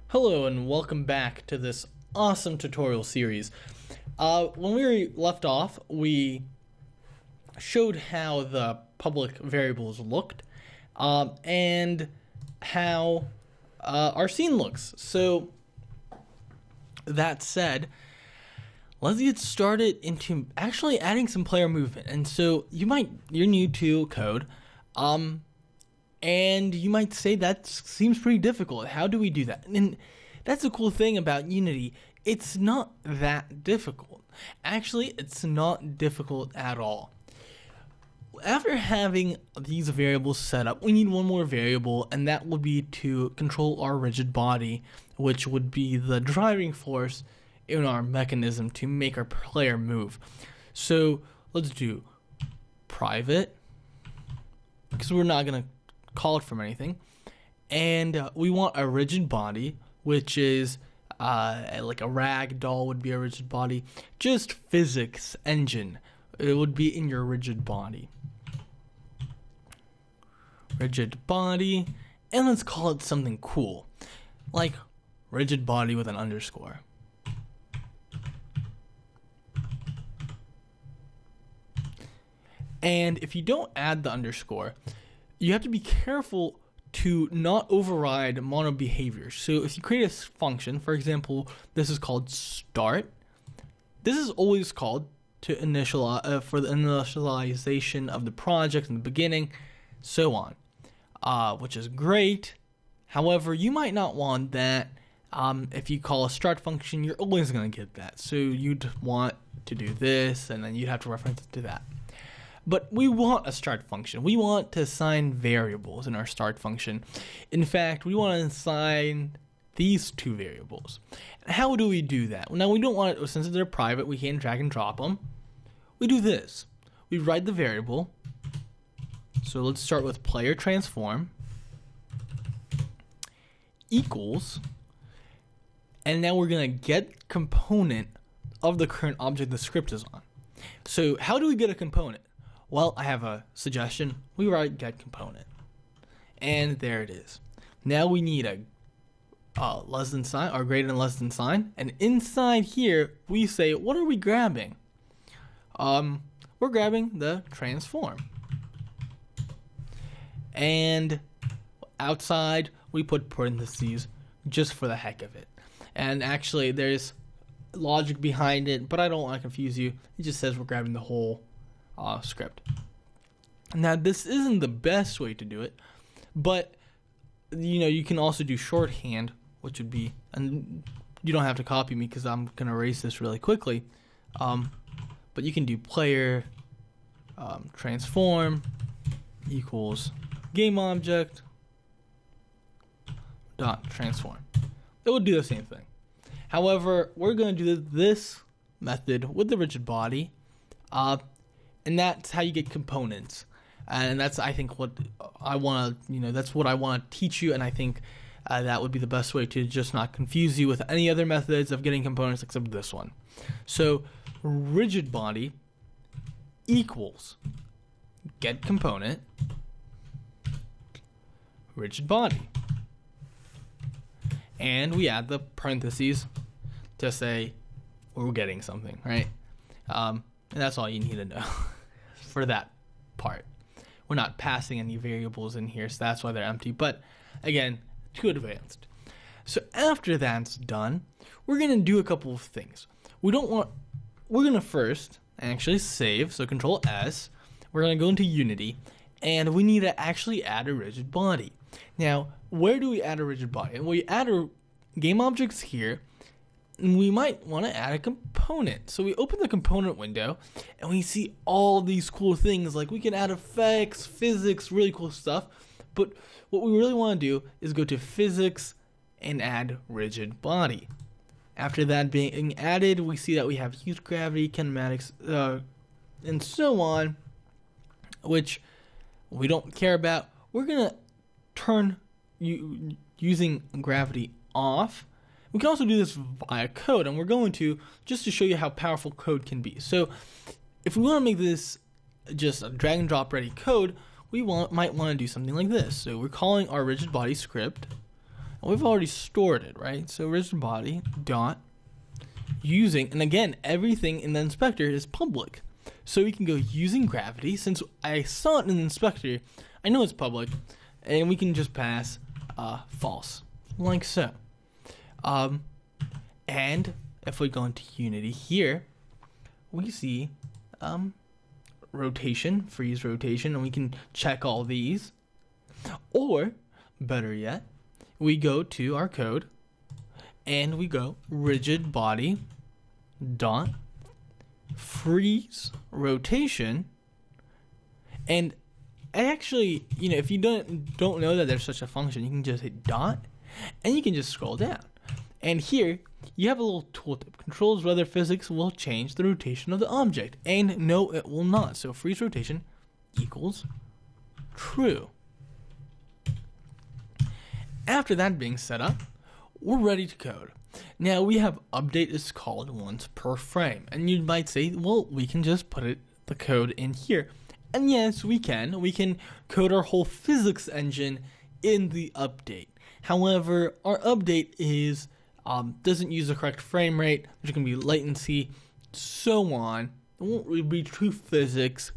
Hello and welcome back to this awesome tutorial series. When we left off, we showed how the public variables looked and how our scene looks. So that said, let's get started into actually adding some player movement. And so you're new to code, and you might say that seems pretty difficult. How do we do that? And that's the cool thing about Unity. It's not that difficult. Actually, it's not difficult at all. After having these variables set up, we need one more variable, and that would be to control our rigid body, which would be the driving force in our mechanism to make our player move. So let's do private, because we're not going to call it from anything, and we want a rigid body, which is like a rag doll would be a rigid body. Just physics engine, it would be in your rigid body. Rigid body, and let's call it something cool, like rigid body with an underscore. And if you don't add the underscore, you have to be careful to not override mono behavior. So if you create a function, for example, this is called start. This is always called to initialize for the initialization of the project in the beginning, so on, which is great. However, you might not want that. If you call a start function, you're always going to get that. So you'd want to do this, and then you'd have to reference it to that. But we want a start function. We want to assign variables in our start function. In fact, we want to assign these two variables. How do we do that? Now, we don't want it, since they're private, we can't drag and drop them. We do this. We write the variable. So let's start with player transform equals, and now we're going to get component of the current object the script is on. So how do we get a component? Well, I have a suggestion. We write get component, and there it is. Now we need a less than sign or greater than less than sign, and inside here we say, what are we grabbing? We're grabbing the transform, and outside we put parentheses just for the heck of it. And actually, there's logic behind it, but I don't want to confuse you. It just says we're grabbing the whole script. Now, this isn't the best way to do it, but you can also do shorthand, which would be, and you don't have to copy me because I'm gonna erase this really quickly, but you can do player transform equals game object dot transform. It would do the same thing. However, we're going to do this method with the rigid body, and that's how you get components. And that's, I think, what I want to, that's what I want to teach you. And I think that would be the best way to just not confuse you with any other methods of getting components except this one. So rigid body equals get component rigid body. And we add the parentheses to say we're getting something, right? And that's all you need to know for that part. We're not passing any variables in here, so that's why they're empty. But again, too advanced. So after that's done, we're gonna do a couple of things. We're gonna first actually save, so Control S. We're gonna go into Unity, and we need to actually add a rigid body. Now, where do we add a rigid body? And we add a game objects here, and we might want to add a component. So we open the component window, and we see all these cool things, like we can add effects, physics, really cool stuff. But what we really want to do is go to physics and add rigid body. After that being added, we see that we have youth gravity, kinematics, and so on, which we don't care about. We're going to turn using gravity off. We can also do this via code, and we're going to just to show you how powerful code can be. So if we want to make this just a drag and drop ready code, we might want to do something like this. So we're calling our rigid body script, we've already stored it, right? So rigid body dot using, and again, everything in the inspector is public. So we can go using gravity. Since I saw it in the inspector, I know it's public, and we can just pass false, like so. And if we go into Unity here, we see rotation, freeze rotation, and we can check all these. Or, better yet, we go to our code, and we go rigid body dot freeze rotation. And actually, if you don't know that there's such a function, you can just hit dot, and you can just scroll down. And here, you have a little tooltip. Controls whether physics will change the rotation of the object. And no, it will not. So freeze rotation equals true. After that being set up, we're ready to code. Now we have update is called once per frame. And you might say, well, we can just put the code in here. And yes, we can. We can code our whole physics engine in the update. However, our update is doesn't use the correct frame rate. There's going to be latency, so on. It won't really be true physics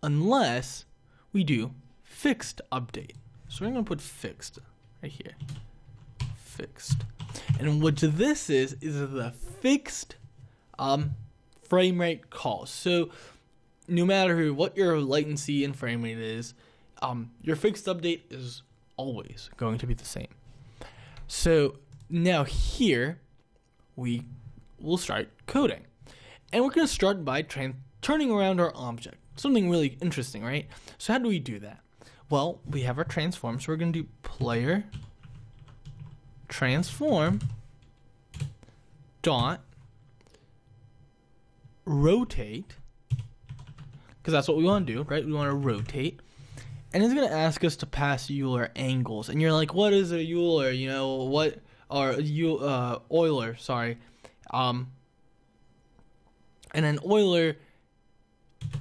unless we do fixed update. So we're going to put fixed right here. Fixed. And what this is the fixed frame rate call. So no matter what your latency and frame rate is, your fixed update is always going to be the same. So now here we will start coding, and we're going to start by turning around our object. Something really interesting, right? So how do we do that? Well, we have our transform, so we're going to do player transform dot rotate, because that's what we want to do, right? We want to rotate. And it's going to ask us to pass Euler angles. And you're like, what is a Euler? What are Euler, sorry. And then Euler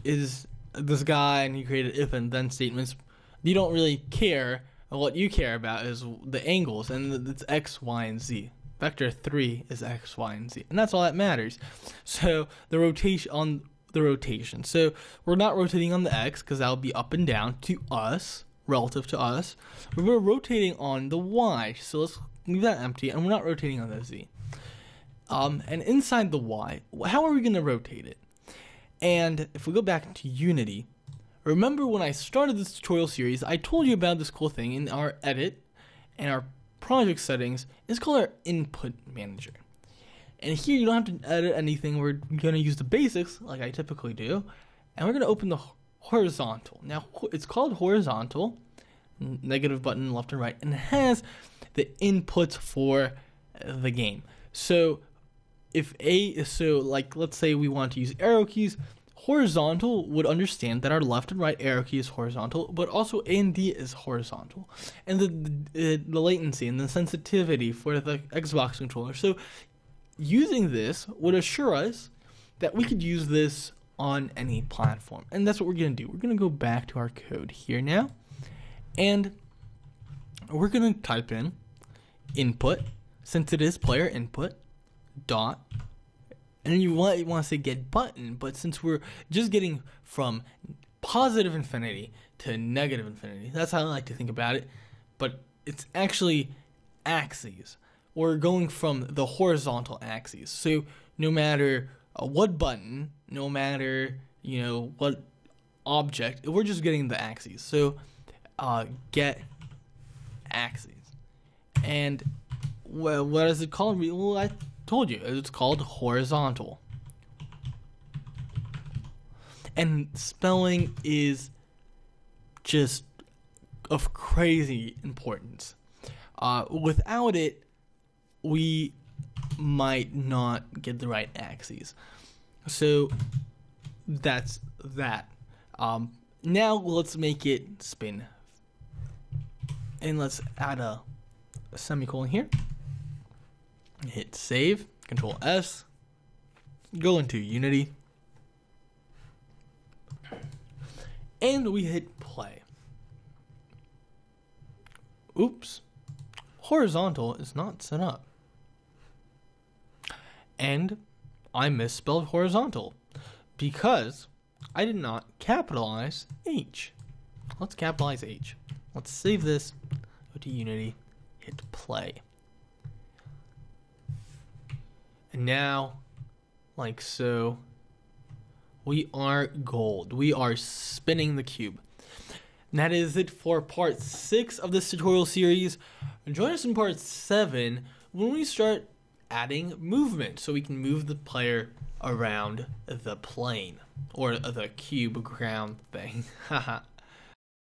is this guy, and he created if and then statements. You don't really care. What you care about is the angles, and it's X, Y, and Z. Vector 3 is X, Y, and Z. And that's all that matters. So the rotation. So we're not rotating on the X, because that will be up and down to us, relative to us. We're rotating on the Y. So let's leave that empty, and we're not rotating on the Z. And inside the Y, how are we going to rotate it? And if we go back to Unity, remember when I started this tutorial series, I told you about this cool thing in our edit and our project settings. It's called our input manager. And here you don't have to edit anything. We're going to use the basics like I typically do. And we're going to open the horizontal. Now, it's called horizontal, negative button left and right, and it has the inputs for the game. So let's say we want to use arrow keys, horizontal would understand that our left and right arrow key is horizontal, but also A and D is horizontal. And the latency and the sensitivity for the Xbox controller. So using this would assure us that we could use this on any platform. And that's what we're going to do. We're going to go back to our code here now. And we're going to type in input, since it is player input, dot, and you want to say get button, but since we're just getting from positive infinity to negative infinity, that's how I like to think about it, but it's actually axes. We're going from the horizontal axes. So no matter what button, no matter what object, we're just getting the axes. So get axes. And what is it called? Well, I told you it's called horizontal. And spelling is just of crazy importance. Without it, we might not get the right axes. So that's that. Now let's make it spin. And let's add a semicolon here. Hit save, Control S, go into Unity, and we hit play. Oops. horizontal is not set up. And I misspelled horizontal because I did not capitalize H. Let's capitalize H. Let's save this, go to Unity, hit play. And now, like so, we are gold. We are spinning the cube. And that is it for part 6 of this tutorial series. Join us in part 7 when we start adding movement so we can move the player around the plane or the cube ground thing. Haha.